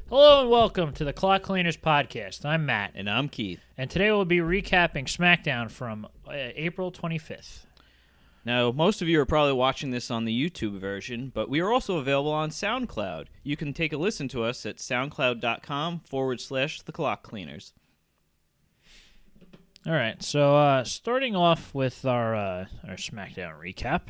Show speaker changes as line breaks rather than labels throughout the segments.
Hello and welcome to the Clock Cleaners Podcast. I'm Matt.
And I'm Keith.
And today we'll be recapping Smackdown from April 25th.
Now, most of you are probably watching this on the YouTube version, but we are also available on SoundCloud. You can take a listen to us at soundcloud.com/theclockcleaners.
All right, so starting off with our Smackdown recap.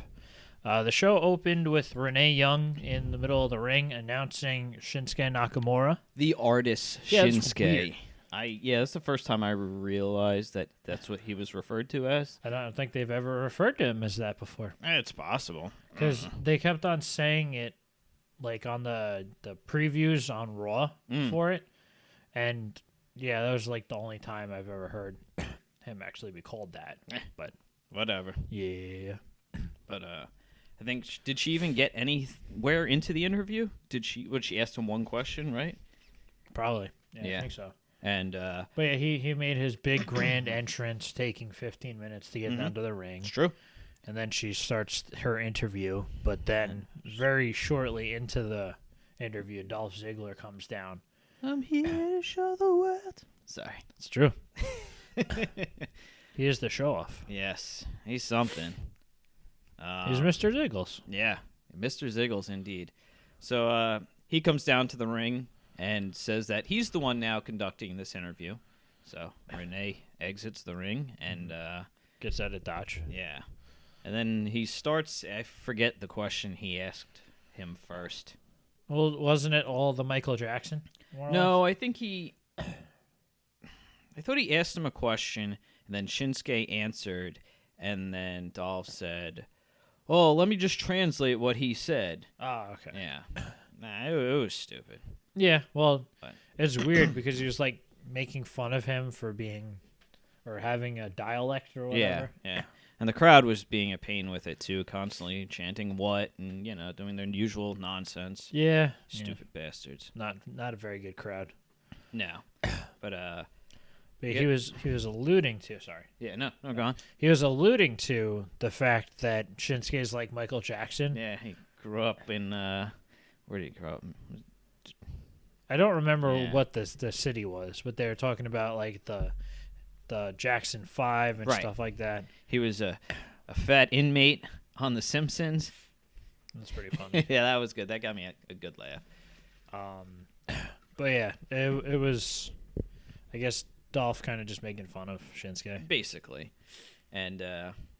The show opened with Renee Young in the middle of the ring announcing Shinsuke Nakamura.
The artist
Yeah, that's
Shinsuke. That's the first time I realized that that's what he was referred to as.
I don't think they've ever referred to him as that before.
It's possible.
Because they kept on saying it like on the previews on Raw for it. And yeah, that was like the only time I've ever heard him actually be called that. But
whatever.
yeah.
But I think, did she even get anywhere into the interview? She asked him one question, right?
Probably. Yeah,
Yeah.
I think so.
And
But yeah, he made his big grand entrance, taking 15 minutes to get down to the ring.
it's true.
And then she starts her interview. But then very shortly into the interview, Dolph Ziggler comes down.
I'm here to show the world. Sorry.
It's true. He is the show-off.
Yes, he's something.
He's Mr. Ziggles.
Yeah, Mr. Ziggles indeed. So he comes down to the ring and says that he's the one now conducting this interview. So Renee exits the ring and
Gets out of Dodge.
yeah. And then he starts, I forget the question he asked him first.
Well, wasn't it all the Michael Jackson? more or
No,
less?
I think I thought he asked him a question, and then Shinsuke answered, and then Dolph said, "Oh, let me just translate what he said."
Oh, okay.
Yeah. Nah, it was stupid.
Yeah, well,
But-
it's weird because he was like making fun of him for being or having a dialect or whatever.
Yeah. And the crowd was being a pain with it, too, constantly chanting what and, doing their usual nonsense.
Yeah.
Stupid bastards.
Not a very good crowd.
No. But,
But
Yeah.
he was alluding to, sorry.
yeah, no, go on.
He was alluding to the fact that Shinsuke is like Michael Jackson.
Yeah, he grew up in, where did he grow up?
I don't remember
Yeah.
what the city was, but they were talking about like the Jackson 5 and
Right.
stuff like that.
He was a fat inmate on The Simpsons.
That's pretty funny.
Yeah, that was good. That got me a good laugh.
But yeah, it was, I guess, Dolph kind of just making fun of Shinsuke.
Basically. And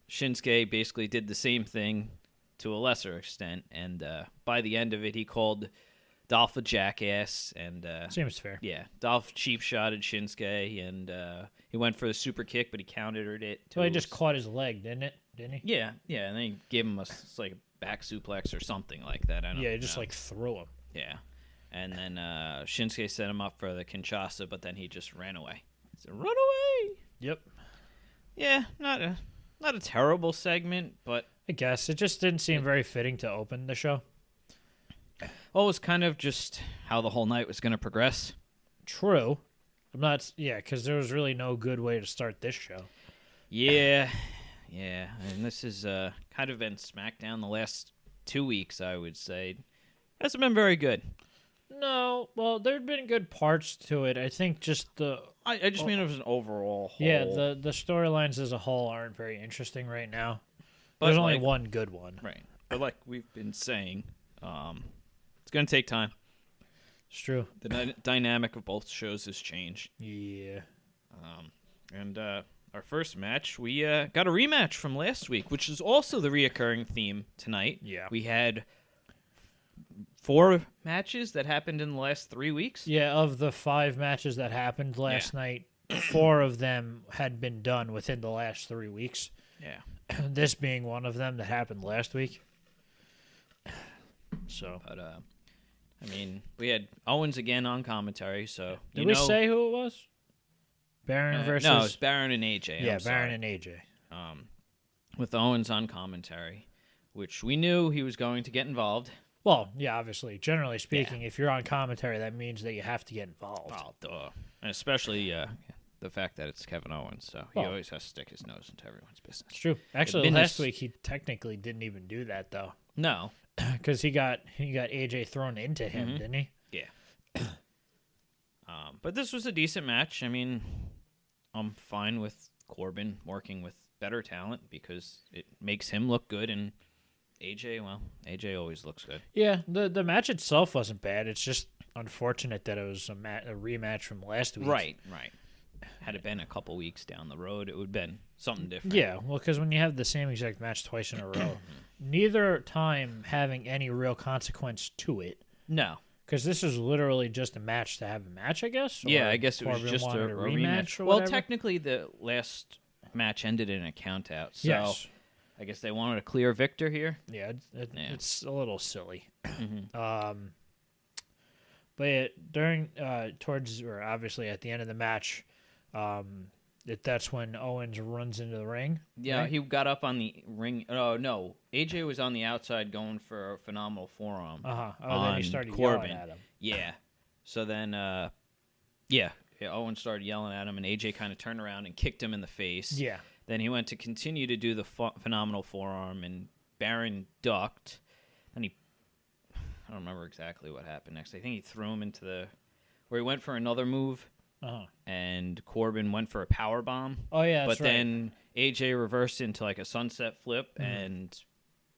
Shinsuke basically did the same thing to a lesser extent. And by the end of it, he called Dolph a jackass. And
Seems fair.
yeah, Dolph cheap shotted Shinsuke. And he went for the super kick, but he countered it.
So he just caught his leg, didn't he?
Yeah. And then he gave him like a back suplex or something like that. I don't
Yeah, he just
know.
like threw him.
Yeah. And then Shinsuke set him up for the Kinshasa, but then he just ran away. So run away.
Yep.
Yeah, not a terrible segment, but
I guess it just didn't seem very fitting to open the show.
well, it was kind of just how the whole night was going to progress.
True. I'm not. Yeah, because there was really no good way to start this show.
Yeah. And this has kind of been SmackDown the last 2 weeks, I would say. Hasn't been very good.
No, well, there'd been good parts to it. I think just
I just mean it was an overall whole.
yeah, the storylines as a whole aren't very interesting right now.
But
There's only
like-
one good one.
Right. But like we've been saying, it's going to take time.
It's true.
The dynamic of both shows has changed.
Yeah.
And our first match, we got a rematch from last week, which is also the reoccurring theme tonight.
Yeah.
We had 4 matches that happened in the last 3 weeks.
Yeah, of the 5 matches that happened last night, 4 of them had been done within the last 3 weeks.
Yeah.
This being one of them that happened last week. So,
But, I mean, we had Owens again on commentary, so,
did we say who it was? Baron versus...
No, it's Baron and AJ.
Yeah,
I'm sorry.
Baron and AJ.
With Owens on commentary, which we knew he was going to get involved.
Well, yeah, obviously. Generally speaking, if you're on commentary, that means that you have to get involved.
Oh, duh. And especially the fact that it's Kevin Owens, so he always has to stick his nose into everyone's business.
It's true. Actually,
Business.
last week he technically didn't even do that, though.
No.
Because he got AJ thrown into him, didn't he?
Yeah. But this was a decent match. I mean, I'm fine with Corbin working with better talent because it makes him look good, and AJ always looks good.
Yeah, the match itself wasn't bad. It's just unfortunate that it was a rematch from last week.
Right. Had it been a couple weeks down the road, it would have been something different.
Yeah, well, because when you have the same exact match twice in a row, neither time having any real consequence to it.
No.
Because this is literally just a match to have a match, I guess?
Yeah, I guess it was just a rematch.
Or
well,
whatever?
technically, the last match ended in a count-out, so
Yes.
I guess they wanted a clear victor here.
Yeah, it's a little silly.
Mm-hmm.
But obviously at the end of the match, that's when Owens runs into the ring.
Yeah,
right?
he got up on the ring. Oh, no. AJ was on the outside going for a phenomenal forearm.
Then he started
Corbin.
yelling at him.
Yeah. So then, Owens started yelling at him, and AJ kind of turned around and kicked him in the face.
Yeah.
Then he went to continue to do the phenomenal forearm, and Baron ducked. Then I don't remember exactly what happened next. I think he threw him where he went for another move, and Corbin went for a power bomb.
Oh, yeah, that's
But then AJ reversed into like a sunset flip and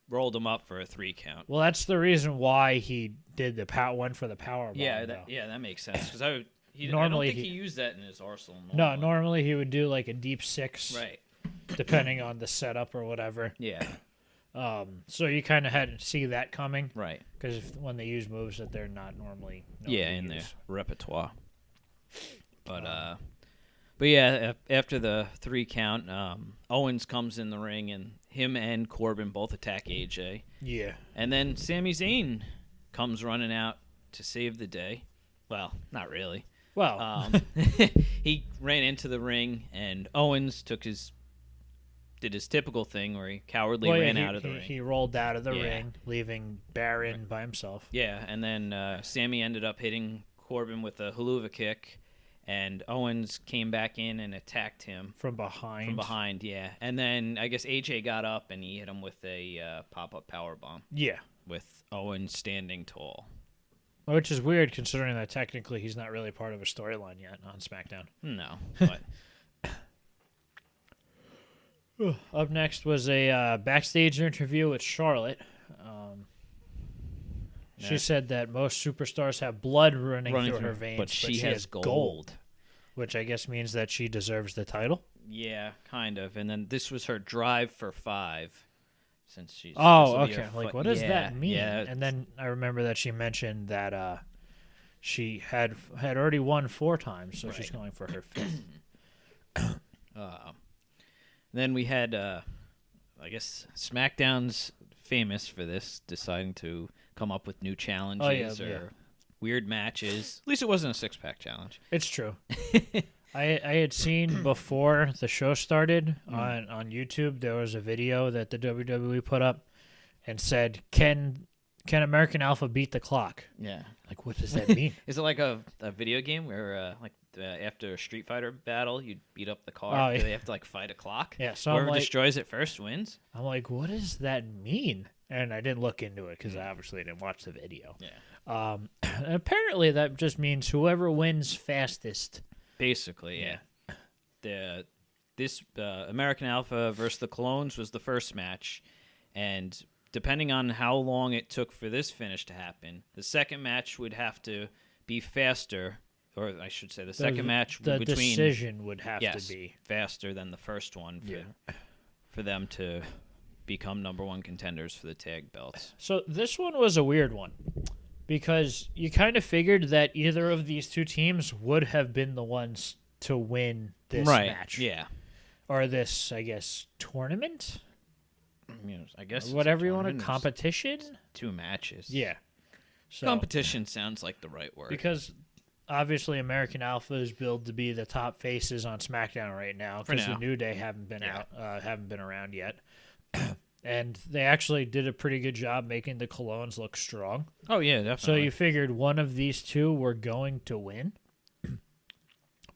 rolled him up for a 3 count.
Well, that's the reason why he did went for the power bomb.
Yeah, that makes sense. Because I don't
Normally
think he used that in his arsenal.
No, normally he would do like a deep 6.
Right.
Depending on the setup or whatever.
Yeah.
So you kind of had to see that coming.
Right.
Because when they use moves that they're not normally
in their repertoire. But after the 3 count, Owens comes in the ring, and him and Corbin both attack AJ.
Yeah.
And then Sami Zayn comes running out to save the day. Well, not really.
Well,
he ran into the ring, and Owens did his typical thing where he cowardly ran out of the ring.
He rolled out of the ring, leaving Baron by himself.
Yeah, and then Sammy ended up hitting Corbin with a haluva kick, and Owens came back in and attacked him.
From behind,
yeah. And then I guess AJ got up, and he hit him with a pop-up powerbomb.
Yeah.
With Owens standing tall.
Which is weird, considering that technically he's not really part of a storyline yet on SmackDown.
No, but...
Up next was a backstage interview with Charlotte. She said that most superstars have blood running through her veins,
but she has gold.
Which I guess means that she deserves the title.
Yeah, kind of. And then this was her drive for 5. Since she's
okay. Like, what does that mean?
Yeah.
And then I remember that she mentioned that she had already won 4 times, so she's going for her 5th.
Then we had, I guess, SmackDown's famous for this, deciding to come up with new challenges or weird matches. At least it wasn't a 6-pack challenge.
It's true. I had seen before the show started on YouTube, there was a video that the WWE put up and said, Can American Alpha beat the clock?
Yeah.
Like, what does that mean?
Is it like a video game where, after a Street Fighter battle, you beat up the car?
Oh, yeah.
They have to, fight a clock?
Yeah, so
whoever destroys it first wins?
I'm like, what does that mean? And I didn't look into it because I obviously didn't watch the video.
Yeah.
Apparently, that just means whoever wins fastest.
Basically, yeah. This American Alpha versus the Clones was the first match, and depending on how long it took for this finish to happen, the second match would have to be faster, or I should say the second match
the
between...
decision would have to be
faster than the first one for them to become number 1 contenders for the tag belts.
So this one was a weird one because you kind of figured that either of these 2 teams would have been the ones to win this match.
Yeah.
Or this, I guess, tournament?
I guess
whatever you want to competition?
2 matches.
Yeah. So,
competition sounds like the right word.
Because obviously American Alpha is billed to be the top faces on SmackDown right now because the New Day haven't been around yet. And they actually did a pretty good job making the Colognes look strong.
Oh, yeah, definitely.
So you figured one of these 2 were going to win.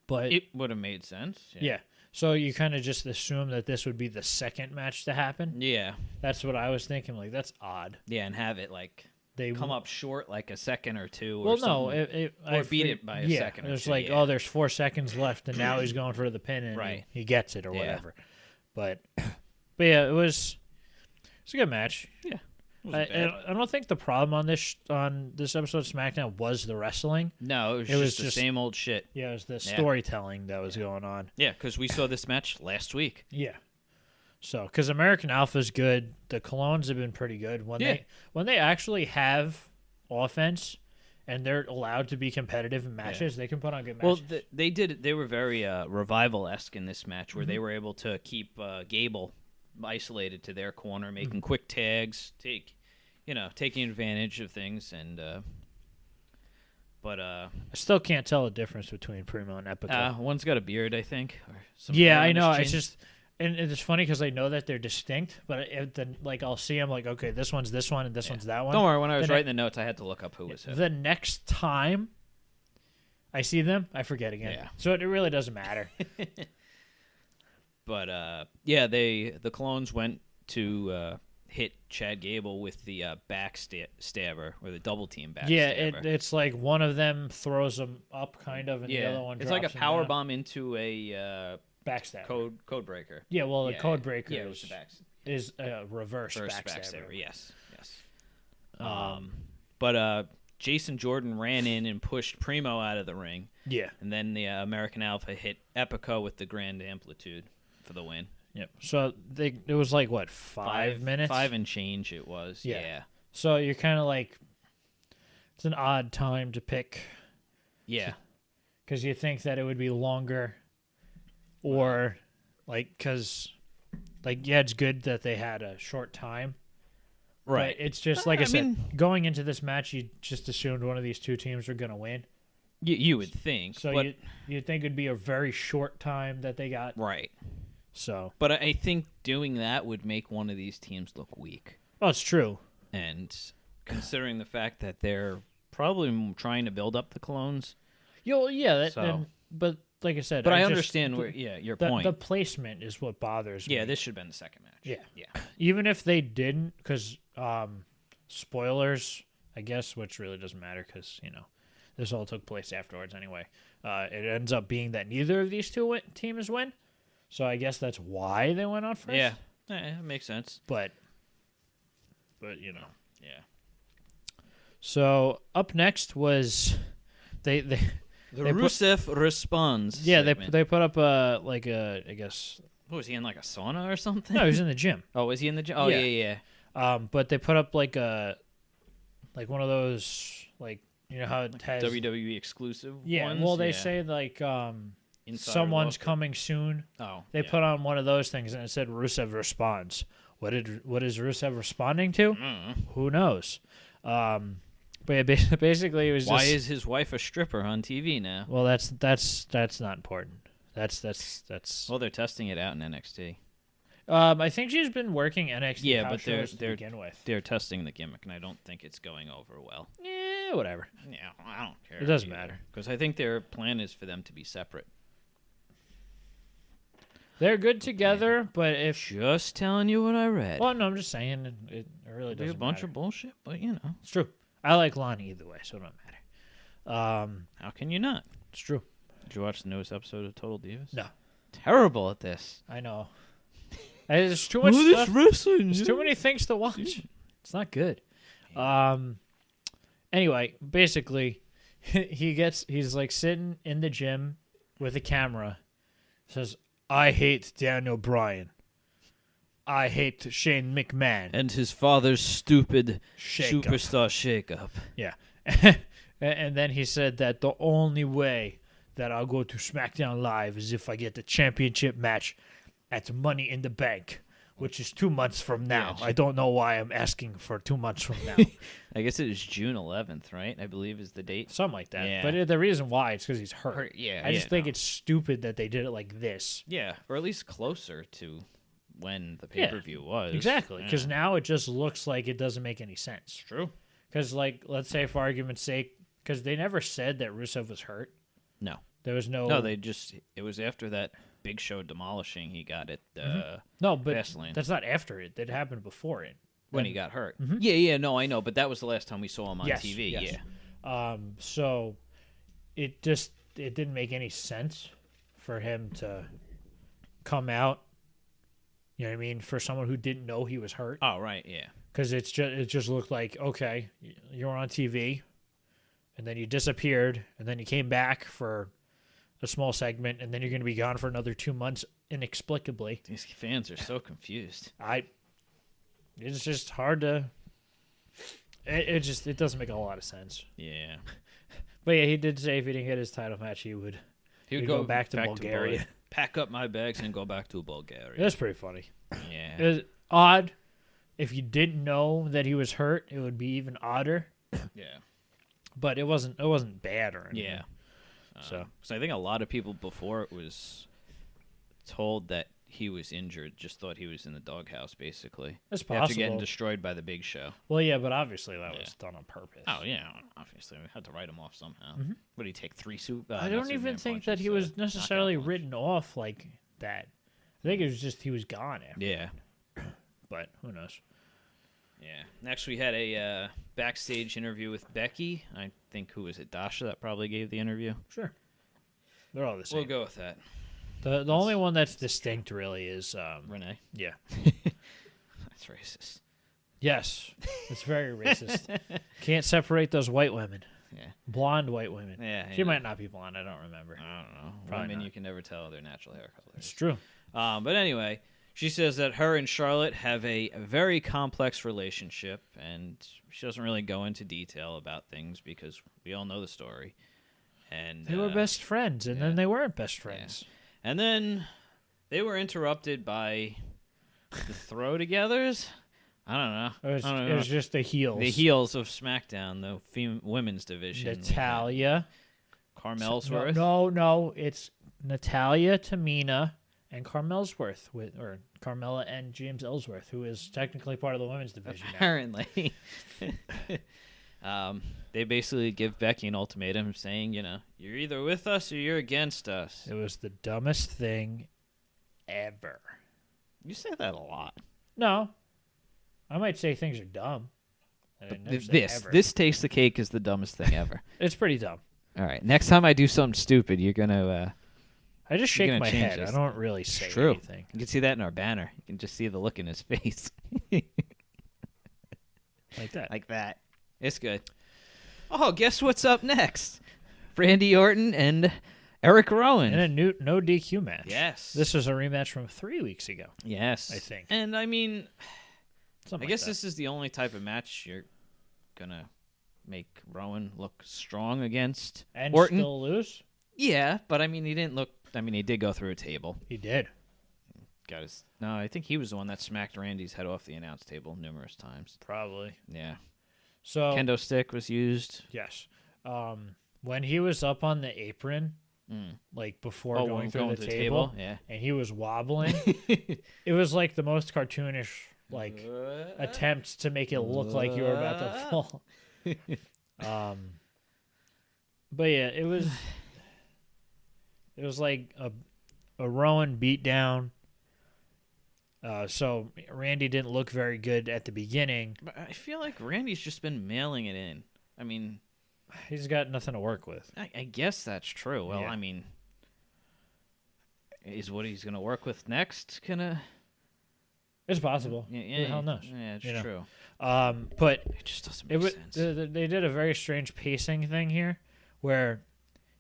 But
it would have made sense.
Yeah. So you kind of just assume that this would be the second match to happen?
Yeah.
That's what I was thinking. Like, that's odd.
Yeah, and have it,
they
come up short like a second or two.
Well,
or something.
I
beat it by a second.
It was
or two,
like,
yeah.
oh, there's 4 seconds left, and now he's going for the pin, and
Right.
he gets it or
Yeah.
whatever. But yeah, it's a good match.
Yeah. It wasn't bad.
I don't think the problem on this episode of SmackDown was the wrestling.
No, it was just the same old shit.
Yeah, it was the storytelling that was going on.
Yeah, because we saw this match last week.
Yeah. So, because American Alpha's good, the Colognes have been pretty good when they actually have offense and they're allowed to be competitive in matches. They can put on good matches.
Well, they did. They were very Revival-esque in this match, where they were able to keep Gable isolated to their corner, making quick tags, taking advantage of things, and. But I
still can't tell the difference between Primo and Epico.
One's got a beard, I think. Or
yeah, I know. It's just. And it's funny because I know that they're distinct, but then I'll see them like, okay, this one's this one and this one's that one.
Don't worry, when I was writing the notes, I had to look up who was who.
The next time I see them, I forget again.
Yeah.
So it really doesn't matter.
But the Colognes went to hit Chad Gable with the backstabber or the double team backstabber.
Yeah, it's like one of them throws them up kind of, and the other one
it's
drops
like a power bomb into a
backstabber.
Code breaker.
Yeah, well, the code breaker
is
a reverse
backstabber.
backstabber.
Yes. But Jason Jordan ran in and pushed Primo out of the ring.
Yeah.
And then the American Alpha hit Epico with the Grand Amplitude for the win.
Yep. So it was like, what, 5 minutes?
5 and change it was, yeah.
So you're kind of like, it's an odd time to pick.
Yeah.
Because you think that it would be longer. Or, because, it's good that they had a short time.
Right.
But it's just, like I said, going into this match, you just assumed one of these two teams were going to win.
You would think.
So you'd think it'd be a very short time that they got.
Right.
So.
But I think doing that would make one of these teams look weak.
Oh, it's true.
And considering the fact that they're probably trying to build up the Colognes.
But like I said,
but I understand your point.
The placement is what bothers me.
Yeah, this should have been the second match.
Yeah. Even if they didn't, because spoilers, I guess, which really doesn't matter because, this all took place afterwards anyway. It ends up being that neither of these two teams win. So I guess that's why they went on first.
Yeah, it makes sense.
But
Yeah.
So up next was the
Rusev responds.
Yeah, they put up I guess.
What was he in, like a sauna or something?
No, he was in the gym.
Oh, was he in the gym? Oh yeah.
But they put up like one of those how it has
WWE exclusive.
Yeah,
ones?
well they say someone's coming soon.
Oh,
they put on one of those things and it said Rusev responds. What is Rusev responding to? Who knows? But yeah, basically it was.
Why is his wife a stripper on TV now?
Well, that's not important. That's.
Well, they're testing it out in NXT.
I think she's been working NXT.
Yeah, but
to begin with.
They're testing the gimmick, and I don't think it's going over well.
Yeah, whatever.
Yeah, I don't care.
It doesn't matter
because I think their plan is for them to be separate.
They're good together, but if
just telling you what I read.
Well, no, I'm just saying it really doesn't.
It's a bunch of bullshit, but
it's true. I like Lonnie either way, so it don't matter.
How can you not?
It's true.
Did you watch the newest episode of Total Divas?
No.
Terrible at this.
I know. There's too much stuff. There's too many things to watch. It's not good. Anyway, basically, he's like sitting in the gym with a camera. Says, "I hate Daniel Bryan. I hate Shane McMahon
and his father's stupid superstar shakeup."
Yeah, and then he said that the only way that I'll go to SmackDown Live is if I get the championship match at Money in the Bank, which is 2 months from now. I don't know why I'm asking for 2 months from now.
I guess it is June 11th, right? I believe is the date.
Something like that.
Yeah.
But the reason why is because he's hurt.
Yeah,
I just think it's stupid that they did it like this.
Yeah, or at least closer to when the pay-per-view was.
Exactly, because now it just looks like it doesn't make any sense.
True.
Because, let's say for argument's sake, because they never said that Rusev was hurt.
No.
There was no...
No, it was after that Big Show demolishing he got it.
No, but
Fastlane.
That's not after it. That happened before it.
when he got hurt.
Mhm.
Yeah, no, I know, but that was the last time we saw him on
Yes,
TV.
yes.
Yeah.
So it didn't make any sense for him to come out. You know what I mean? For someone who didn't know he was hurt,
Oh, right, yeah.
because it just looked like, okay, you were on TV, and then you disappeared, and then you came back for a small segment, and then you're going to be gone for another 2 months inexplicably.
These fans are so confused.
It's just hard to. It doesn't make a lot of sense.
Yeah.
But yeah, he did say if he didn't get his title match, he would go back to Bulgaria.
Pack up my bags and go back to Bulgaria.
That's pretty funny.
Yeah.
It was odd. If you didn't know that he was hurt, it would be even odder.
Yeah.
But it wasn't bad or anything.
Yeah.
So
I think a lot of people before it was told that he was injured, just thought he was in the doghouse, basically.
it's
After
possible.
getting destroyed by the Big Show.
Well, yeah, but obviously that was done on purpose.
Oh, yeah, obviously. We had to write him off somehow.
Mhm.
What did he take, 3 soup?
I don't even think that he was necessarily written off like that. I think it was just he was gone after.
Yeah.
But who knows?
Yeah. Next, we had a backstage interview with Becky. I think, who was it? Dasha that probably gave the interview.
Sure. They're all the same.
We'll go with that.
The only one that's distinct really is
Renee.
yeah.
That's racist.
Yes. It's very racist. Can't separate those white women.
Yeah.
Blonde white women.
Yeah.
She might not be blonde, I don't remember.
I don't know.
Probably
Women,
not.
you can never tell their natural hair color.
It's true.
But anyway, she says that her and Charlotte have a very complex relationship, and she doesn't really go into detail about things because we all know the story. And
They were best friends, and then they weren't best friends.
And then they were interrupted by the throw-togethers. I don't know.
It was just the heels.
The heels of SmackDown, the women's division.
Natalya.
Carmelsworth.
No. It's Natalya, Tamina, and Carmelsworth, or Carmella and James Ellsworth, who is technically part of the women's division now.
Apparently. They basically give Becky an ultimatum saying, you're either with us or you're against us.
It was the dumbest thing ever.
You say that a lot.
No. I might say things are dumb.
This takes the cake as the dumbest thing ever.
It's pretty dumb.
All right. Next time I do something stupid, you're going to...
I just shake my
change
head.
this.
I don't really say
It's true.
anything.
You can see that in our banner. You can just see the look in his face.
Like that.
Like that. It's good. Oh, guess what's up next? Randy Orton and Eric Rowan.
And a no DQ match.
Yes.
This was a rematch from 3 weeks ago.
Yes.
I think.
And I mean,
Something
I guess
like that.
this is the only type of match you're going to make Rowan look strong against
And
Orton.
still lose?
Yeah, but I mean, he didn't look... I mean, he did go through a table.
He did.
No, I think he was the one that smacked Randy's head off the announce table numerous times.
Probably.
Yeah.
So
Kendo stick was used.
yes. When he was up on the apron, like before going through the table,
yeah.
and he was wobbling, it was like the most cartoonish attempt to make it look like you were about to fall. But yeah, it was like a Rowan beatdown. So Randy didn't look very good at the beginning.
But I feel like Randy's just been mailing it in. I mean,
he's got nothing to work with.
I guess that's true. Well,
Yeah.
I mean, is what he's going to work with next gonna?
It's possible.
Yeah,
Who the hell knows?
Yeah, it's
You know?
true.
But
It just doesn't make sense.
they did a very strange pacing thing here, where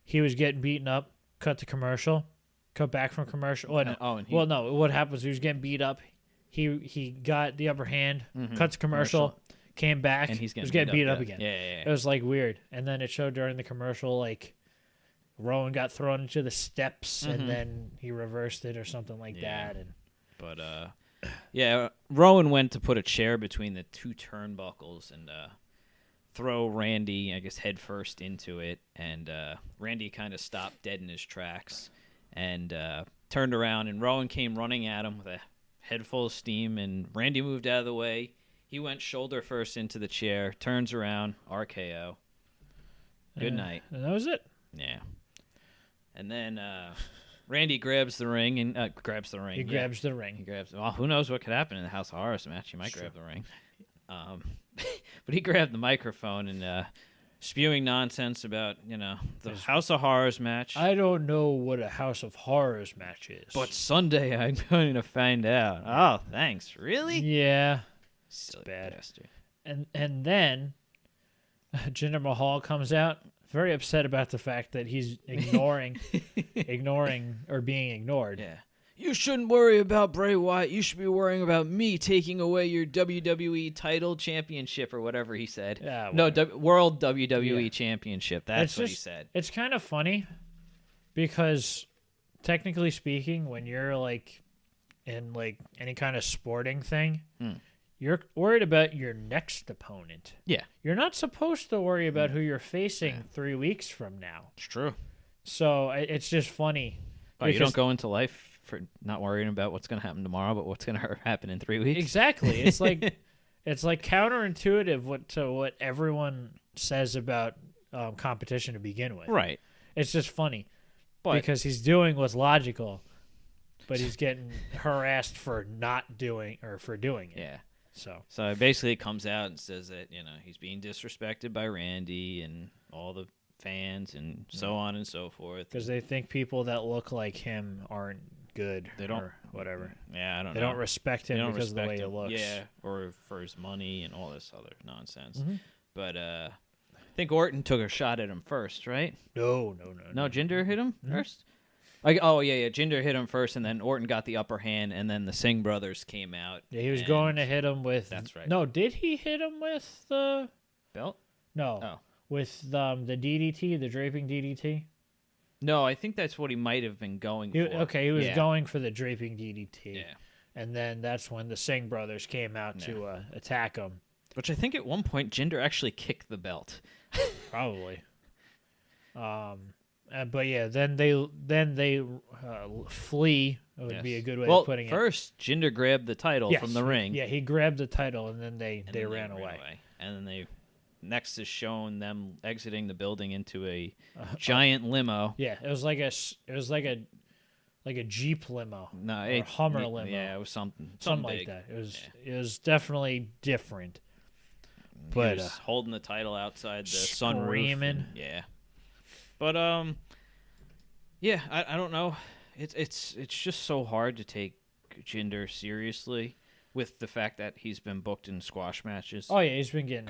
he was getting beaten up, cut to commercial, cut back from commercial. Well, no. What happened was he was getting beat up. He got the upper hand, cut to commercial, came back,
and he's
was getting beat up again.
Yeah.
It was like weird. And then it showed during the commercial like Rowan got thrown into the steps, and then he reversed it or something like that. And
But yeah, Rowan went to put a chair between the two turnbuckles and throw Randy, I guess, head first into it, and Randy kind of stopped dead in his tracks and turned around, and Rowan came running at him with a head full of steam, and Randy moved out of the way. He went shoulder first into the chair, turns around, RKO. Good night.
And that was it.
Yeah. And then Randy grabs the ring and grabs the ring.
He grabs the ring.
He grabs. Well, who knows what could happen in the House of Horrors match? He might grab the ring. But he grabbed the microphone and spewing nonsense about, the House of Horrors match.
I don't know what a House of Horrors match is.
But Sunday I'm going to find out. Oh, thanks. Really?
Yeah.
Silly
bad.
bastard.
And then Jinder Mahal comes out very upset about the fact that he's ignoring or being ignored.
Yeah. You shouldn't worry about Bray Wyatt. You should be worrying about me taking away your WWE title championship or whatever he said.
Yeah,
no, World WWE Championship. That's what he said.
It's kind of funny because technically speaking, when you're like in like any kind of sporting thing, you're worried about your next opponent.
Yeah.
You're not supposed to worry about who you're facing 3 weeks from now.
It's true.
So it's just funny.
Oh, you don't go into life for not worrying about what's going to happen tomorrow, but what's going to happen in 3 weeks.
Exactly. It's like counterintuitive to what everyone says about competition to begin with.
Right.
It's just funny because he's doing what's logical, but he's getting harassed for not doing or for doing it.
Yeah.
So
it basically comes out and says that he's being disrespected by Randy and all the fans and so on and so forth
because they think people that look like him aren't good.
They don't,
or whatever.
Yeah, I don't know.
They don't respect him because of the way he looks.
Yeah, or for his money and all this other nonsense.
Mm-hmm.
But I think Orton took a shot at him first, right?
No.
No, Jinder hit him first? Jinder hit him first, and then Orton got the upper hand, and then the Singh brothers came out.
Yeah, he was going to hit him with...
That's right.
No, did he hit him with the...
Belt?
No.
Oh.
With the DDT, the draping DDT?
No, I think that's what he might have been going for.
Okay, he was going for the draping DDT.
Yeah.
And then that's when the Singh brothers came out to attack him.
Which I think at one point Jinder actually kicked the belt.
Probably. But yeah, then they flee. It would be a good way of putting it.
Well, first Jinder grabbed the title from the ring.
Yeah, he grabbed the title, and then they ran away.
And then next is shown them exiting the building into a giant limo.
Yeah, it was like a Jeep limo, or a Hummer limo.
Yeah, it was something
like that. It was definitely different. But
he was holding the title outside the
screaming.
sunroof. Yeah. But I don't know. It's just so hard to take Jinder seriously with the fact that he's been booked in squash matches.
Oh yeah, he's been getting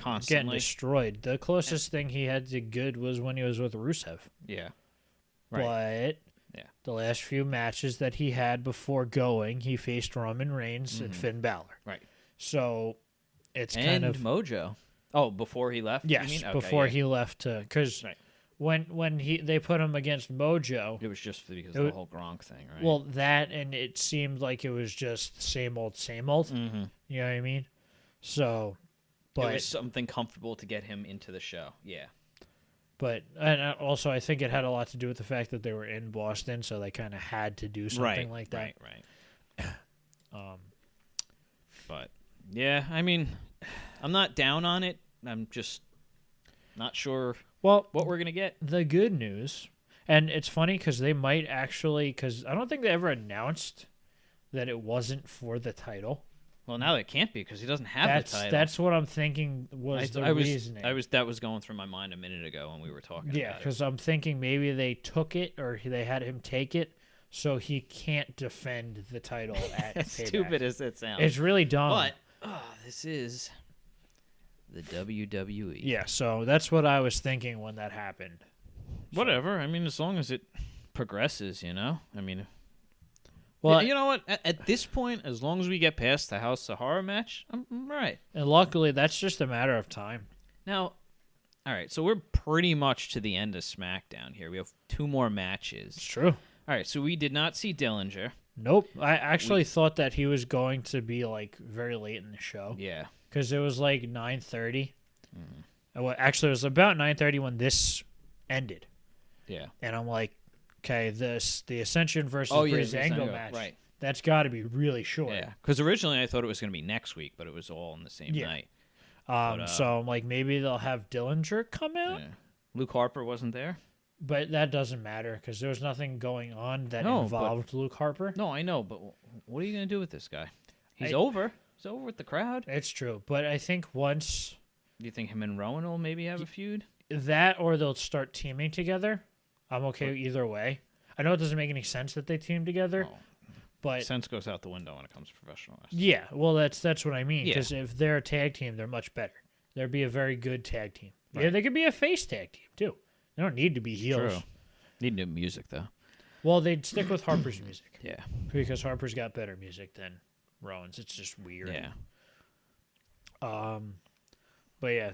destroyed. The closest thing he had to good was when he was with Rusev.
Yeah. Right.
But the last few matches that he had before going, he faced Roman Reigns and Finn Balor.
Right.
So it's
and
kind of
Mojo. Oh, before he left?
Yes,
you mean? Okay,
before he left, because when they put him against Mojo,
it was just because of the whole Gronk thing, right?
Well, that, and it seemed like it was just same old.
Mm-hmm.
You know what I mean? So, but
it was something comfortable to get him into the show. Yeah.
But and also, I think it had a lot to do with the fact that they were in Boston, so they kind of had to do something like that.
Right. But yeah, I mean, I'm not down on it. I'm just not sure what we're gonna get.
The good news, and it's funny because they might actually, because I don't think they ever announced that it wasn't for the title.
Well, now it can't be because he doesn't have the title.
That's what I'm thinking was the reasoning.
That was going through my mind a minute ago when we were talking about it.
Yeah, because I'm thinking maybe they took it or they had him take it so he can't defend the title at
as
Payback.
Stupid as it sounds.
It's really dumb.
But this is the WWE.
Yeah, so that's what I was thinking when that happened.
Whatever. I mean, as long as it progresses, I mean...
Well,
you know what? At this point, as long as we get past the House of Horror match, I'm right.
And luckily, that's just a matter of time.
Now, all right, so we're pretty much to the end of SmackDown here. We have 2 more matches.
It's true.
All right, so we did not see Dillinger.
Nope. I actually thought that he was going to be, like, very late in the show.
Yeah.
Because it was, like, 9:30. Well, actually, it was about 9:30 when this ended.
Yeah.
And I'm like, okay, the Ascension versus Breezango match,
right?
That's got to be really short.
Yeah, because originally I thought it was going to be next week, but it was all on the same night.
So I'm like, maybe they'll have Dillinger come out.
Yeah. Luke Harper wasn't there,
but that doesn't matter because there was nothing going on that involved Luke Harper.
No, I know, but what are you going to do with this guy? He's over, It's over with the crowd.
It's true, but I think once
Do you think him and Rowan will maybe have a feud?
that, or they'll start teaming together, I'm okay either way. I know it doesn't make any sense that they team together, but
sense goes out the window when it comes to professional wrestling.
yeah, well, that's what I mean.
Yeah.
Because if they're a tag team, they're much better. There'd be a very good tag team.
Right.
Yeah, they could be a face tag team too. They don't need to be heels.
True. Need new music though.
Well, they'd stick with Harper's music
Yeah.
because Harper's got better music than Rowan's. It's just weird.
Yeah.
But yeah,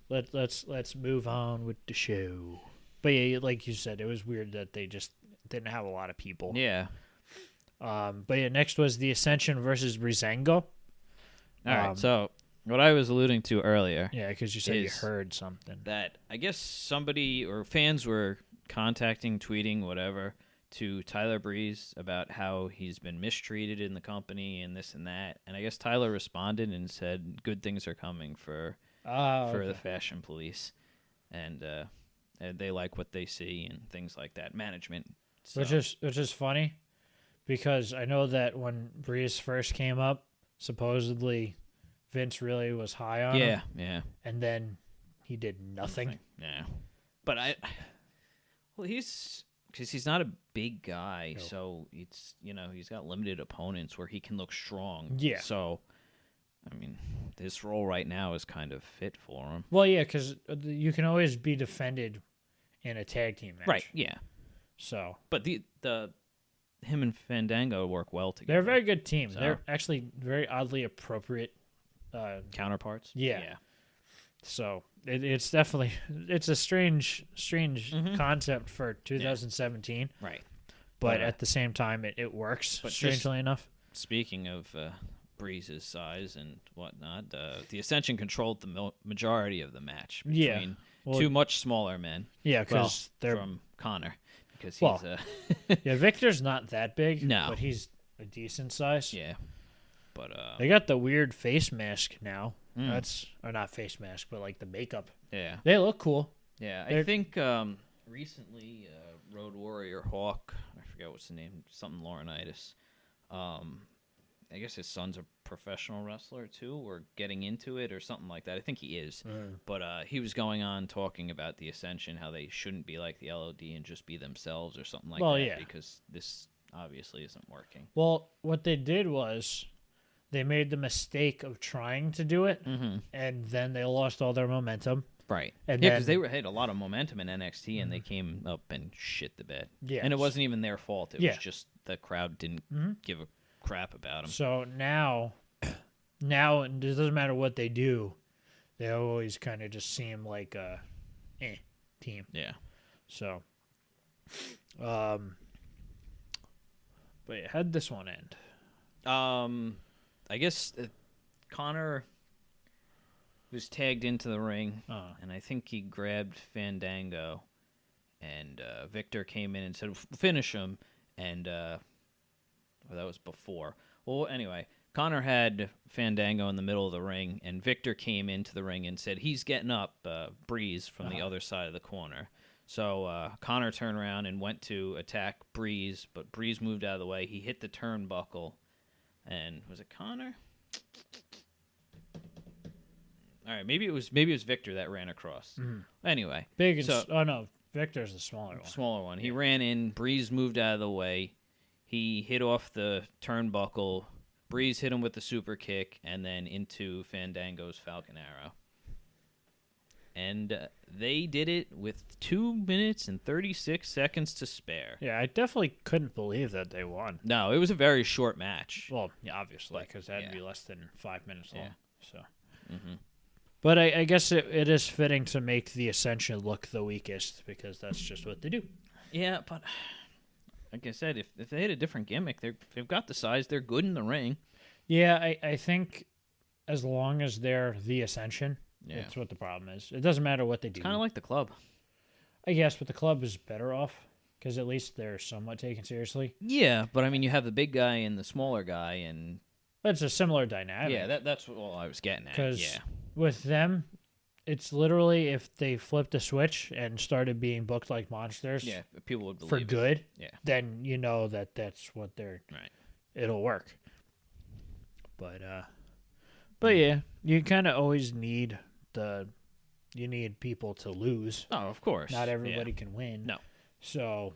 let's move on with the show. But yeah, like you said, it was weird that they just didn't have a lot of people.
Yeah.
But yeah, next was the Ascension versus Breezango.
All right. So what I was alluding to earlier.
Yeah, because you said you
is
heard something.
that I guess somebody or fans were contacting, tweeting, whatever, to Tyler Breeze about how he's been mistreated in the company and this and that. And I guess Tyler responded and said good things are coming for the Fashion Police, and they like what they see and things like that. Management, so.
which is funny, because I know that when Breeze first came up, supposedly Vince really was high on him.
Yeah,
And then he did nothing.
Yeah, but because he's not a big guy,
No.
so it's he's got limited opponents where he can look strong.
Yeah.
So, I mean, this role right now is kind of fit for him.
Well, yeah, because you can always be defended in a tag team match.
Right. Yeah.
So
But the him and Fandango work well together.
they're a very good team.
So-
They're actually very oddly appropriate.
Counterparts.
Yeah. So it's definitely a strange concept for 2017.
Right.
But at the same time, it works.
But
Strangely enough.
Speaking of Breeze's size and whatnot, the Ascension controlled the majority of the match between two much smaller men.
Yeah, because they're
from Connor, because he's
yeah. Victor's not that big.
No.
But he's a decent size.
yeah. But
They got the weird face mask now. Or not face mask, but like the makeup.
yeah,
They look cool.
yeah.
They're-
I think recently Road Warrior Hawk, I forget what's the name, something Laurinaitis. I guess his son's a professional wrestler too, or getting into it, or something like that. I think he is. But he was going on talking about the Ascension, how they shouldn't be like the LOD and just be themselves, or something like that.
Yeah.
Because this obviously isn't working.
Well, what they did was they made the mistake of trying to do it, and then they lost all their momentum.
Right.
And
yeah,
then-
because they had a lot of momentum in NXT, and they came up and shit the bed.
Yeah.
And it wasn't even their fault. It
Yeah.
was just the crowd didn't give a crap about them.
So now it doesn't matter what they do, they always kind of just seem like a team.
Yeah.
So, but yeah, how'd this one end?
I guess Connor was tagged into the ring, and I think he grabbed Fandango, and Victor came in and said, finish him, and that was before. Well, anyway, Connor had Fandango in the middle of the ring, and Victor came into the ring and said, he's getting up, Breeze, from the other side of the corner. So Connor turned around and went to attack Breeze, but Breeze moved out of the way. He hit the turnbuckle, and was it Connor? All right, maybe it was Victor that ran across. Anyway,
Big and no, Victor's the smaller one.
Smaller one. He ran in. Breeze moved out of the way. He hit off the turnbuckle. Breeze hit him with the super kick, and then into Fandango's Falcon Arrow. And they did it with 2 minutes and 36 seconds to spare.
Yeah, I definitely couldn't believe that they won.
No, it was a very short match.
Well, yeah, obviously, because that'd be less than 5 minutes long.
Yeah.
So, but I guess it is fitting to make the Ascension look the weakest, because that's just what they do.
Yeah, but like I said, if they had a different gimmick, they've got the size. They're good in the ring.
Yeah, I think as long as they're the Ascension, that's what the problem is. It doesn't matter what they do.
Kind of like the club.
I guess, but the club is better off, because at least they're somewhat taken seriously.
Yeah, but I mean, you have the big guy and the smaller guy, and
But it's a similar dynamic.
yeah, that's what I was getting at.
Because
Yeah,
with them, it's literally if they flipped a switch and started being booked like monsters
yeah, people would believe
for
it.
good,
Yeah,
then you know that's what they're.
right.
It'll work. But yeah, you kind of always need people to lose.
Oh, of course.
Not everybody can win.
No.
So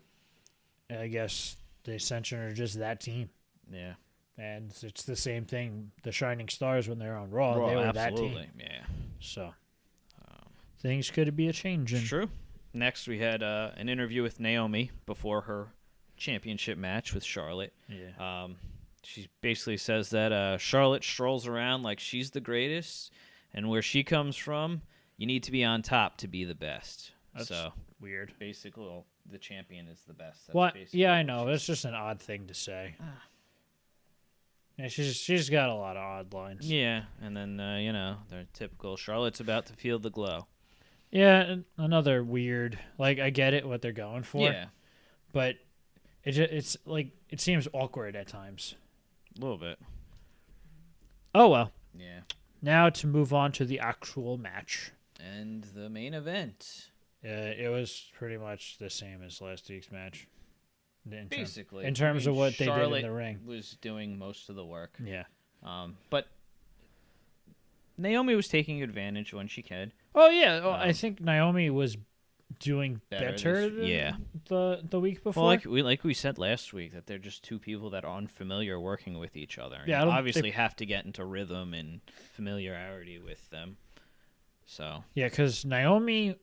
I guess the Ascension are just that team.
Yeah.
And it's the same thing. The Shining Stars, when they're on Raw, they were
absolutely.
that team.
Yeah.
So things could be a change.
It's true. Next, we had an interview with Naomi before her championship match with Charlotte.
Yeah.
She basically says that Charlotte strolls around like she's the greatest, and where she comes from, you need to be on top to be the best.
That's weird.
Basically, the champion is the best. That's
what? Yeah, I know. It's just an odd thing to say. Yeah, she's got a lot of odd lines.
Yeah, and then they're typical. Charlotte's about to feel the glow.
Yeah, another weird. Like, I get it what they're going for.
Yeah,
but it's like it seems awkward at times.
A little bit.
Oh well.
Yeah.
Now to move on to the actual match
and the main event.
It was pretty much the same as last week's match.
Basically,
in terms of what
Charlotte
they did in the ring,
was doing most of the work.
Yeah.
But Naomi was taking advantage when she could.
Oh yeah, I think Naomi was doing better than the week before.
Well, like we said last week, that they're just two people that are unfamiliar working with each other.
Yeah,
obviously have to get into rhythm and familiarity with them. So
yeah, because Naomi,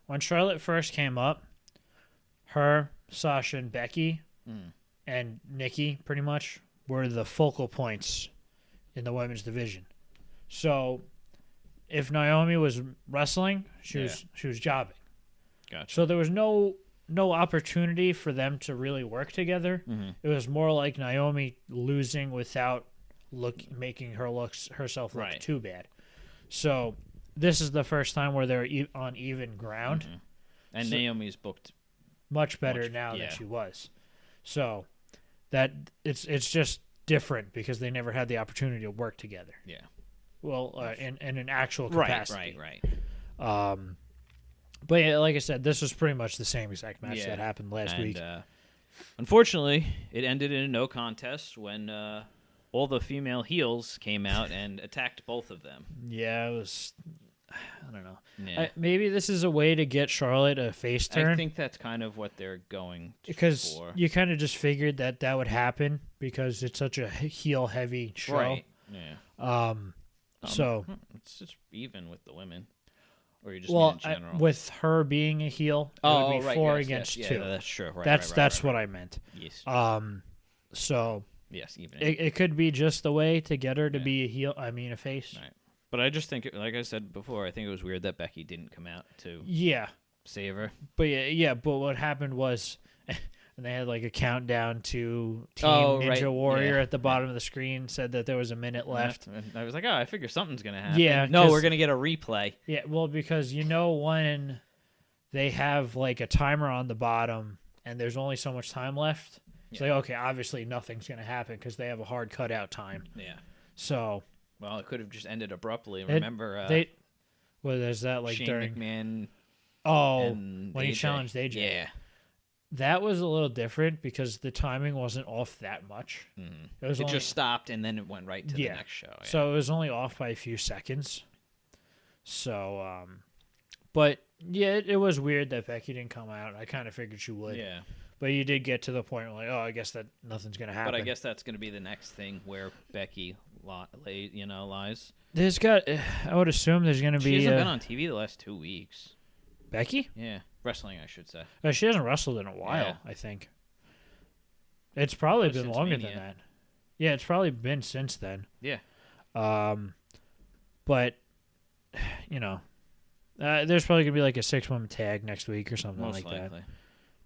when Charlotte first came up, her, Sasha, and Becky, and Nikki pretty much were the focal points in the women's division. So if Naomi was wrestling, she was jobbing.
Gotcha.
So there was no opportunity for them to really work together.
Mm-hmm.
It was more like Naomi losing without making herself look too bad. So this is the first time where they're on even ground.
Mm-hmm. And Naomi's booked
much better now than she was. So that it's just different because they never had the opportunity to work together.
Yeah.
Well, in an actual capacity.
Right.
But yeah, like I said, this was pretty much the same exact match that happened last week.
Unfortunately, it ended in a no contest when all the female heels came out and attacked both of them.
Yeah, it was. I don't know.
Yeah.
Maybe this is a way to get Charlotte a face turn.
I think that's kind of what they're going for.
Because you kind of just figured that would happen because it's such a heel-heavy show.
Right. Yeah.
So
it's just even with the women. Or you just
well,
in general?
With her being a heel, it would be 4 against 2.
Yeah, that's true. Right,
that's what I meant.
Yes.
So
yes, even
it could be just the way to get her to be a heel. I mean, a face.
Right. But I just think, like I said before, I think it was weird that Becky didn't come out to save her.
But But what happened was, and they had like a countdown to Team Ninja Warrior at the bottom of the screen. Said that there was a minute left.
And I was like, I figure something's gonna happen.
Yeah.
No, we're gonna get a replay.
Yeah. Well, because when they have like a timer on the bottom and there's only so much time left, it's like, okay, obviously nothing's gonna happen because they have a hard cutout time.
Yeah.
So.
Well, it could have just ended abruptly. Remember,
there's that like
Shane
during
McMahon.
When he challenged AJ.
Yeah.
That was a little different because the timing wasn't off that much.
Mm-hmm. It just stopped and then it went right to the next show. Yeah.
So it was only off by a few seconds. So, but yeah, it was weird that Becky didn't come out. I kind of figured she would.
Yeah.
But you did get to the point where, like, I guess that nothing's going to happen.
But I guess that's going to be the next thing where Becky lies.
I would assume there's going to be...
She hasn't been on TV the last 2 weeks.
Becky?
Yeah. Wrestling, I should say.
She hasn't wrestled in a while, I think. It's probably been longer than that. Yeah, it's probably been since then.
Yeah.
But, there's probably going to be like a 6-woman tag next week or something
Most
like
likely.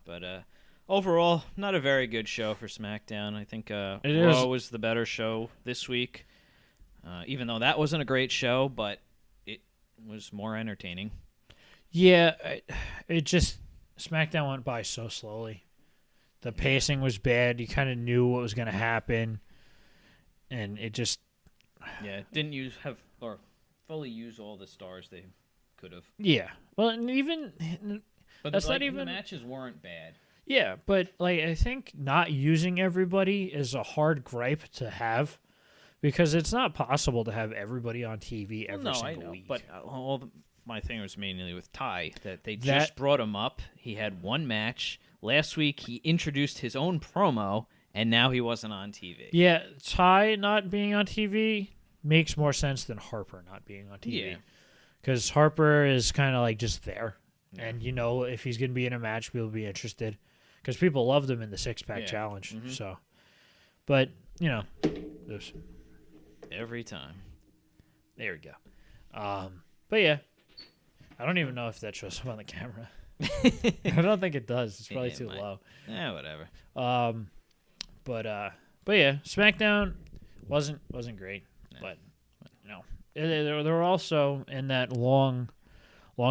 That. But overall, not a very good show for SmackDown. I think Raw was the better show this week. Even though that wasn't a great show, but it was more entertaining.
Yeah, SmackDown went by so slowly. The pacing was bad. You kind of knew what was going to happen, and it just
didn't fully use all the stars they could have.
Yeah, well, and even that's not even
the matches weren't bad.
Yeah, but like I think not using everybody is a hard gripe to have Because it's not possible to have everybody on TV every
No,
single
I know,
week.
but my thing was mainly with Ty that they just brought him up. He had one match last week. He introduced his own promo, and now he wasn't on TV.
Yeah, Ty not being on TV makes more sense than Harper not being on TV.
Yeah.
Because Harper is kind of like just there. Yeah. And, if he's going to be in a match, we'll be interested. Because people loved him in the six-pack challenge. Mm-hmm. So, but, there's...
Every time.
There we go. But, yeah. I don't even know if that shows up on the camera. I don't think it does. It's probably too low.
Yeah, whatever.
But yeah, SmackDown wasn't great. No. But they were also in that long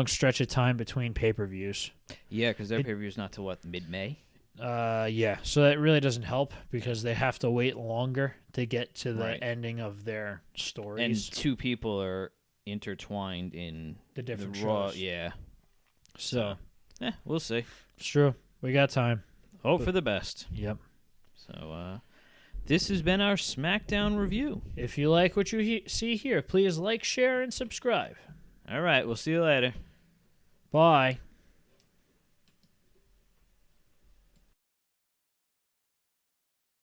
stretch of time between pay-per-views.
Yeah, because their pay-per-view's not till mid-May.
Yeah. So that really doesn't help because they have to wait longer to get to the ending of their stories.
And two people are intertwined in
the different
Raw.
shows.
Yeah.
So,
we'll see.
It's true. We got time.
Hope for the best.
Yep.
So, this has been our SmackDown review.
If you like what you see here, please like, share, and subscribe.
All right. We'll see you later.
Bye.